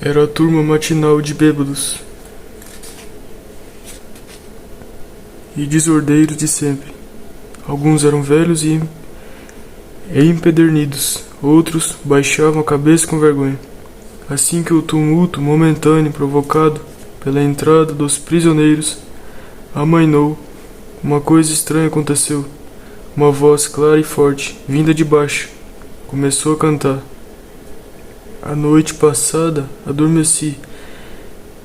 Era a turma matinal de bêbados e desordeiros de sempre. Alguns eram velhos e empedernidos, outros baixavam a cabeça com vergonha. Assim que o tumulto momentâneo provocado pela entrada dos prisioneiros amainou, uma coisa estranha aconteceu. Uma voz clara e forte, vinda de baixo, começou a cantar. A noite passada adormeci.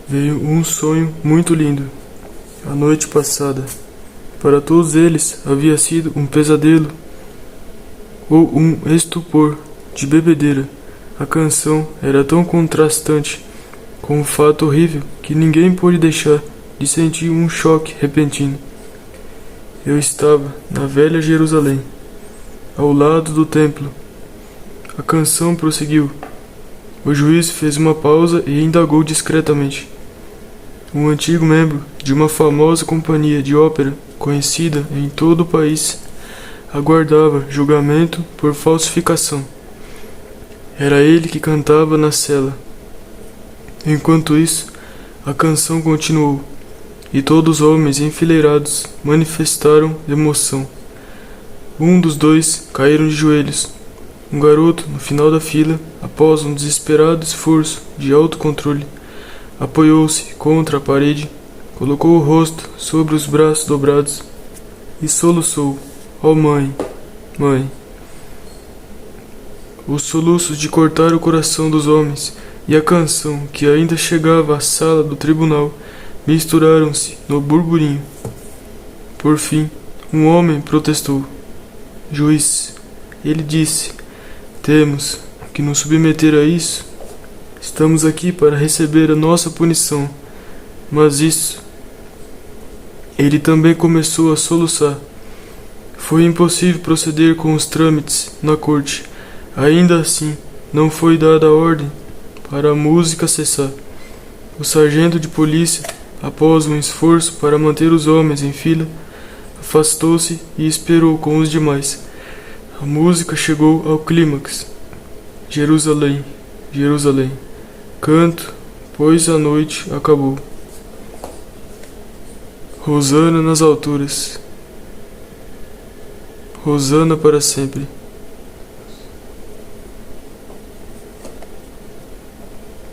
Veio um sonho muito lindo. A noite passada, para todos eles, havia sido um pesadelo ou um estupor de bebedeira. A canção era tão contrastante com o fato horrível que ninguém pôde deixar de sentir um choque repentino. Eu estava na velha Jerusalém, ao lado do templo. A canção prosseguiu. O juiz fez uma pausa e indagou discretamente. Um antigo membro de uma famosa companhia de ópera, conhecida em todo o país, aguardava julgamento por falsificação. Era ele que cantava na cela. Enquanto isso, a canção continuou, e todos os homens enfileirados manifestaram emoção. Um dos dois caíram de joelhos. Um garoto, no final da fila, após um desesperado esforço de autocontrole, apoiou-se contra a parede, colocou o rosto sobre os braços dobrados e soluçou: "Oh mãe, mãe!" Os soluços de cortar o coração dos homens e a canção que ainda chegava à sala do tribunal misturaram-se no burburinho. Por fim, um homem protestou. "Juiz", ele disse, "temos que nos submeter a isso. Estamos aqui para receber a nossa punição." Mas isso... Ele também começou a soluçar. Foi impossível proceder com os trâmites na corte. Ainda assim, não foi dada a ordem para a música cessar. O sargento de polícia, após um esforço para manter os homens em fila, afastou-se e esperou com os demais. A música chegou ao clímax. Jerusalém, Jerusalém, canto, pois a noite acabou. Hosana nas alturas. Hosana para sempre.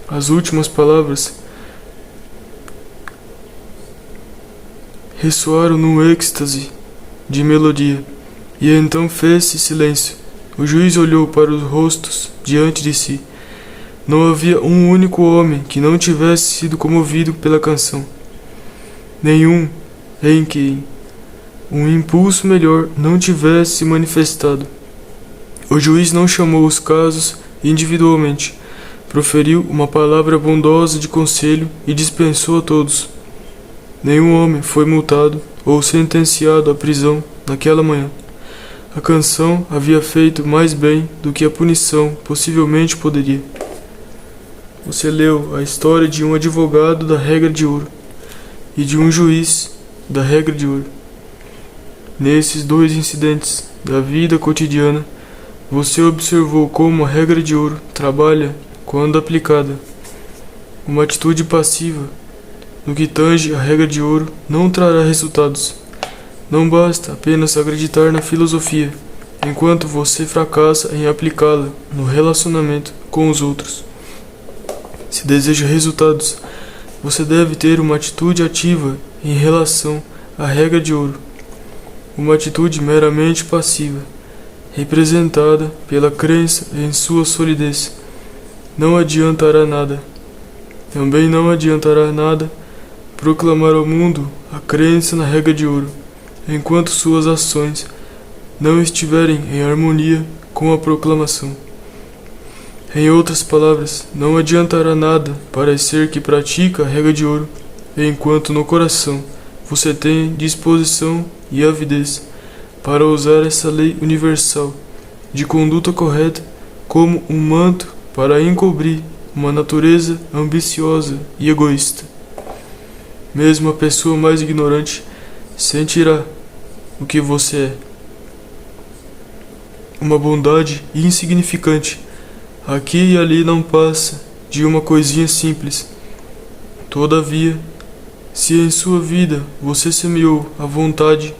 As últimas palavras ressoaram num êxtase de melodia, e então fez-se silêncio. O juiz olhou para os rostos diante de si. Não havia um único homem que não tivesse sido comovido pela canção. Nenhum em quem um impulso melhor não tivesse se manifestado. O juiz não chamou os casos individualmente. Proferiu uma palavra bondosa de conselho e dispensou a todos. Nenhum homem foi multado ou sentenciado à prisão naquela manhã. A canção havia feito mais bem do que a punição possivelmente poderia. Você leu a história de um advogado da regra de ouro e de um juiz da regra de ouro. Nesses dois incidentes da vida cotidiana, você observou como a regra de ouro trabalha quando aplicada. Uma atitude passiva, no que tange a regra de ouro, não trará resultados. Não basta apenas acreditar na filosofia, enquanto você fracassa em aplicá-la no relacionamento com os outros. Se deseja resultados, você deve ter uma atitude ativa em relação à regra de ouro. Uma atitude meramente passiva, representada pela crença em sua solidez, não adiantará nada. Também não adiantará nada proclamar ao mundo a crença na regra de ouro, enquanto suas ações não estiverem em harmonia com a proclamação. Em outras palavras, não adiantará nada parecer que pratica a regra de ouro, enquanto no coração você tem disposição e avidez para usar essa lei universal de conduta correta como um manto para encobrir uma natureza ambiciosa e egoísta. Mesmo a pessoa mais ignorante sentirá o que você é. Uma bondade insignificante, aqui e ali não passa de uma coisinha simples. Todavia, se em sua vida você semeou a vontade,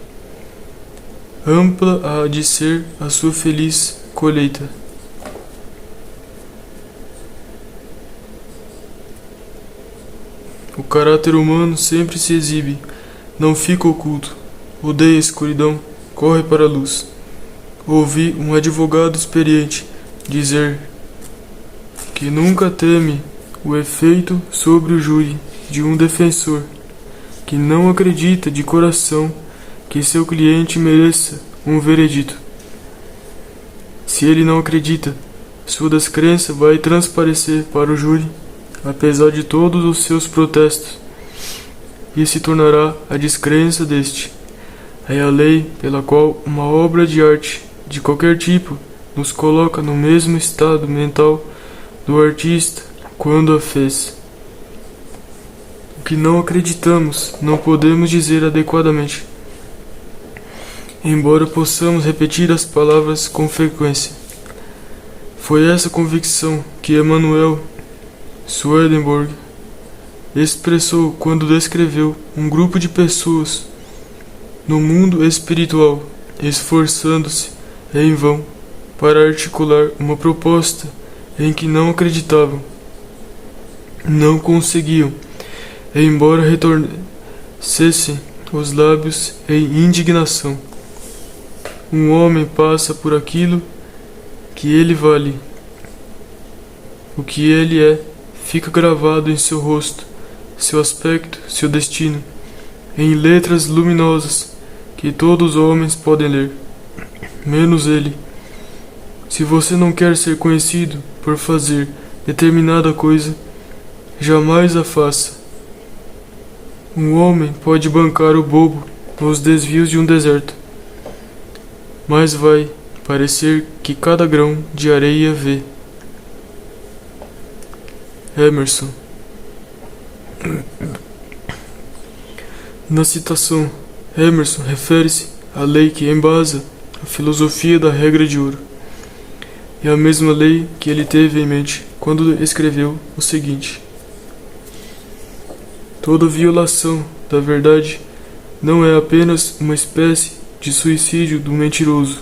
ampla há de ser a sua feliz colheita. O caráter humano sempre se exibe, não fica oculto. Odeia a escuridão, corre para a luz. Ouvi um advogado experiente dizer que nunca teme o efeito sobre o júri de um defensor que não acredita de coração que seu cliente mereça um veredito. Se ele não acredita, sua descrença vai transparecer para o júri, apesar de todos os seus protestos, e se tornará a descrença deste. É a lei pela qual uma obra de arte de qualquer tipo nos coloca no mesmo estado mental do artista quando a fez. O que não acreditamos não podemos dizer adequadamente, embora possamos repetir as palavras com frequência. Foi essa convicção que Emanuel Swedenborg expressou quando descreveu um grupo de pessoas no mundo espiritual, esforçando-se em vão para articular uma proposta em que não acreditavam. Não conseguiam, embora retorcessem os lábios em indignação. Um homem passa por aquilo que ele vale. O que ele é fica gravado em seu rosto, seu aspecto, seu destino, em letras luminosas que todos os homens podem ler, menos ele. Se você não quer ser conhecido por fazer determinada coisa, jamais a faça. Um homem pode bancar o bobo nos desvios de um deserto, mas vai parecer que cada grão de areia vê. Emerson. Na citação, Emerson refere-se à lei que embasa a filosofia da regra de ouro. É a mesma lei que ele teve em mente quando escreveu o seguinte: toda violação da verdade não é apenas uma espécie de suicídio do mentiroso,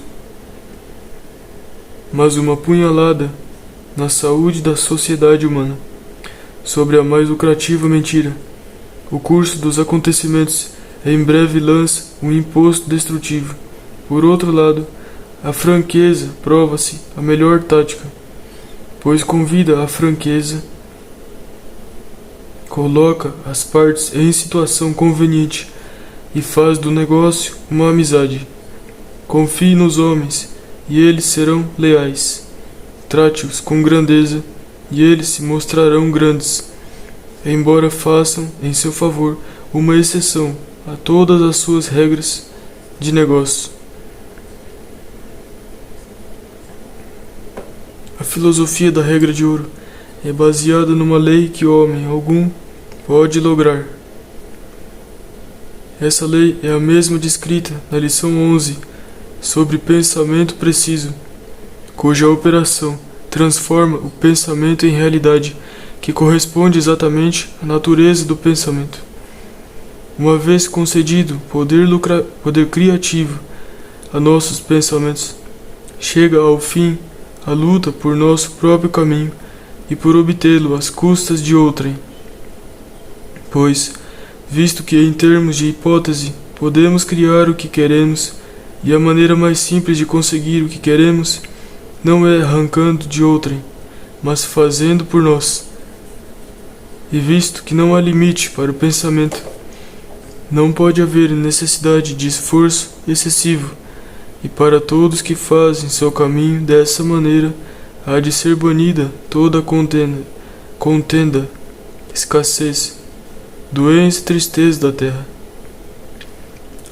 mas uma punhalada na saúde da sociedade humana. Sobre a mais lucrativa mentira, o curso dos acontecimentos em breve lança um imposto destrutivo. Por outro lado, a franqueza prova-se a melhor tática, pois convida à franqueza, coloca as partes em situação conveniente e faz do negócio uma amizade. Confie nos homens e eles serão leais. Trate-os com grandeza e eles se mostrarão grandes, embora façam em seu favor uma exceção a todas as suas regras de negócio. A filosofia da regra de ouro é baseada numa lei que homem algum pode lograr. Essa lei é a mesma descrita na lição 11 sobre pensamento preciso, cuja operação transforma o pensamento em realidade que corresponde exatamente à natureza do pensamento. Uma vez concedido poder criativo a nossos pensamentos, chega ao fim a luta por nosso próprio caminho e por obtê-lo às custas de outrem. Pois, visto que em termos de hipótese podemos criar o que queremos, e a maneira mais simples de conseguir o que queremos não é arrancando de outrem, mas fazendo por nós. E visto que não há limite para o pensamento, não pode haver necessidade de esforço excessivo, e para todos que fazem seu caminho dessa maneira, há de ser banida toda contenda, escassez, doença e tristeza da terra.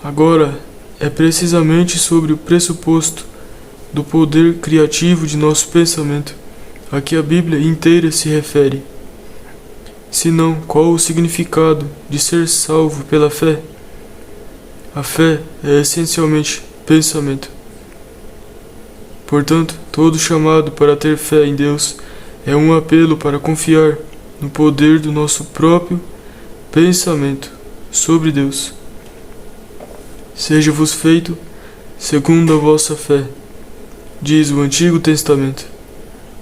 Agora, é precisamente sobre o pressuposto do poder criativo de nosso pensamento a que a Bíblia inteira se refere. Senão, qual o significado de ser salvo pela fé? A fé é essencialmente pensamento. Portanto, todo chamado para ter fé em Deus é um apelo para confiar no poder do nosso próprio pensamento sobre Deus. Seja-vos feito segundo a vossa fé, diz o Antigo Testamento.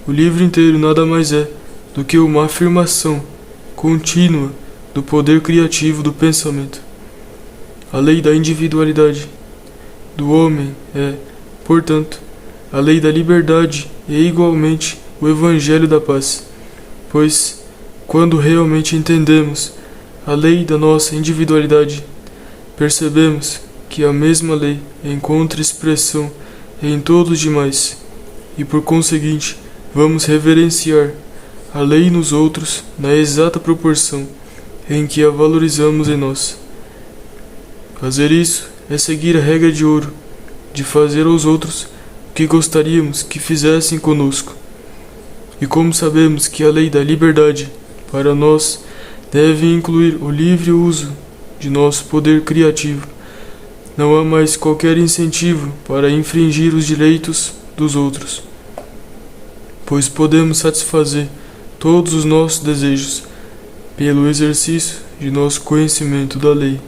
O livro inteiro nada mais é do que uma afirmação contínua do poder criativo do pensamento. A lei da individualidade do homem é, portanto, a lei da liberdade e igualmente o Evangelho da paz, pois, quando realmente entendemos a lei da nossa individualidade, percebemos que a mesma lei encontra expressão em todos os demais, e por conseguinte, vamos reverenciar a lei nos outros na exata proporção em que a valorizamos em nós. Fazer isso é seguir a regra de ouro, de fazer aos outros o que gostaríamos que fizessem conosco. E como sabemos que a lei da liberdade, para nós, deve incluir o livre uso de nosso poder criativo, não há mais qualquer incentivo para infringir os direitos dos outros, pois podemos satisfazer todos os nossos desejos pelo exercício de nosso conhecimento da lei.